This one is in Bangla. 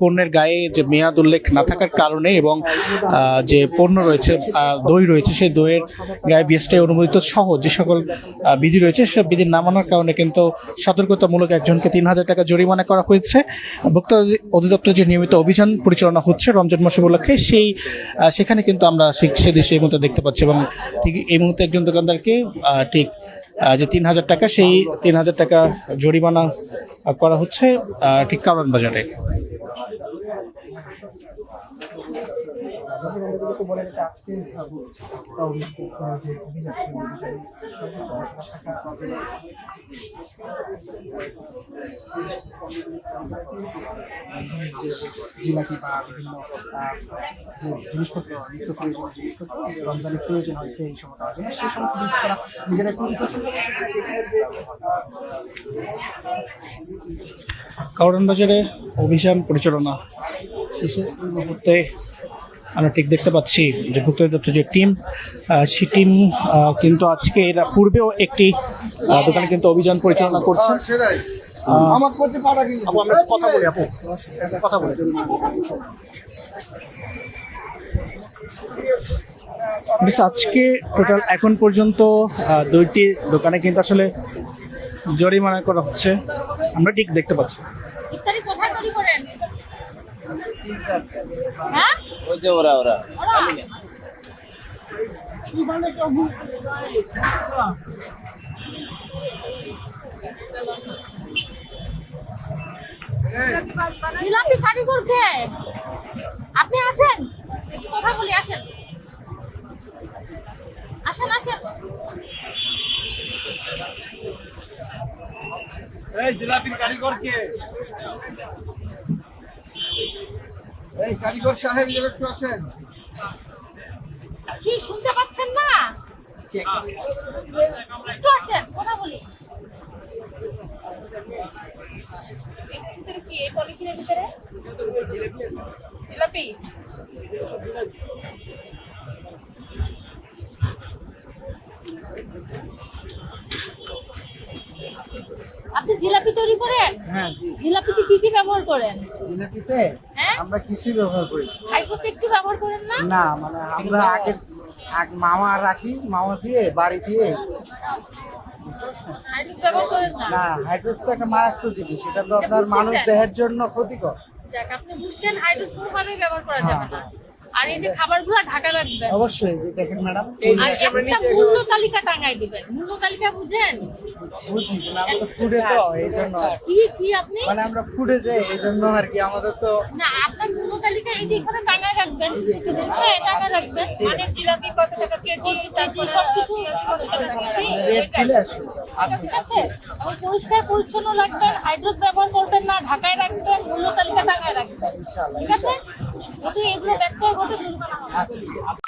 পণ্যের গায়ে যে মেয়াদ উল্লেখ না থাকার কারণে এবং যে পণ্য রয়েছে দই রয়েছে সেই দইয়ের গায়ে বিএসটিআই অনুমোদিত সহ যে সকল বিধি রয়েছে সেসব বিধি না মানার কারণে কিন্তু সতর্কতামূলক একজনকে ৩,০০০ টাকা জরিমানা করা হয়েছে। ভোক্তা অধিদপ্তর যে নিয়মিত অভিযান পরিচালনা হচ্ছে রমজান মাস উপলক্ষে সেখানে কিন্তু আমরা সে দৃশ্য এই মুহূর্তে দেখতে পাচ্ছি এবং ঠিক এই মুহূর্তে একজন দোকানদারকে ঠিক যে ৩,০০০ টাকা সেই ৩,০০০ টাকা জরিমানা করা হচ্ছে ঠিক কারওয়ান বাজারে। জিলাপি বা বিভিন্ন যে জিনিসপত্র নিত্য প্রয়োজনীয় জিনিসপত্র রমজানের প্রয়োজন হয় সেই সময় সেই সমস্ত জিনিস তারা নিজেরাই তৈরি করছে। কারওয়ান বাজারে অভিযান পরিচালনা শেষে এই মুহূর্তে আমরা ঠিক দেখতে পাচ্ছি যে ভোক্তা অধিদপ্তর যে টিম সেই টিম কিন্তু আজকে এরা পূর্বেও একটি দোকানে কিন্তু অভিযান পরিচালনা করছে। আপু আমরা কথা বলি, আপু কথা বলি। আজকে টোটাল এখন পর্যন্ত 2টি দোকানে কিন্তু আসলে জরিমানা করা হচ্ছে, আমরা ঠিক দেখতে পাচ্ছি। ইফতারি কোথায় তৈরি করেন? হ্যাঁ ওই যে ওরা জিলাপি কারিগর কে? আপনি আসেন, একটু কথা বলি, আসেন আসেন আসেন। এই জিলাপির কারিগর কে? এই কারিগর সাহেব একটু আসেন। কি শুনতে পাচ্ছেন না? একটু আসেন, কথা বলি। কি এই পলিথিনের ভিতরে জিলাপি? আপনি জিলাপি তৈরি করেন? হ্যাঁ জি। জিলাপিতে কি কি ব্যবহার করেন? জিলাপিতে হ্যাঁ আমরা কিছুই ব্যবহার করি হাইড্রোস একটু ব্যবহার করেন না? না, মানে আমরা আগে মামা রাখি, মামা দিয়ে বাড়ি দিয়ে। হাইড্রোস ব্যবহার করেন না? না, হাইড্রোস তো একটা মারাত্মক জিনিস, এটা তো আপনার মানুষ দেহের জন্য ক্ষতিকর। যাক, আপনি বুঝছেন হাইড্রোস কোনোভাবেই ব্যবহার করা যাবে না। আর এই যে খাবারগুলো ঢাকা রাখবেন অবশ্যই, যে দেখেন ম্যাডাম আর একটা মূল্য তালিকা টাঙাই দিবেন। মূল্য তালিকা বুঝেন? বুঝি না, আমরা তো ফুডে তো এই জন্য কি কি আপনি মানে আমরা ফুডে যাই এই জন্য আর কি আমাদের তো না, আপনার মূল্য তালিকা এই যে এখানে টাঙায় রাখবেন, প্রতিদিন হ্যাঁ টাঙায় রাখবেন। মানে জিলাপি কত টাকা কেজি, সবকিছু রেট দিলে আসবে। ঠিক আছে? এবং পরিষ্কার পরিচ্ছন্ন রাখবেন, হাইড্রোস ব্যবহার করবেন না, ঢাকায় রাখবেন, মূল্য তালিকা টাঙায় রাখবেন। ঠিক আছে? যদি এগুলো ব্যত্যয় ঘটে জরিমানা হবে।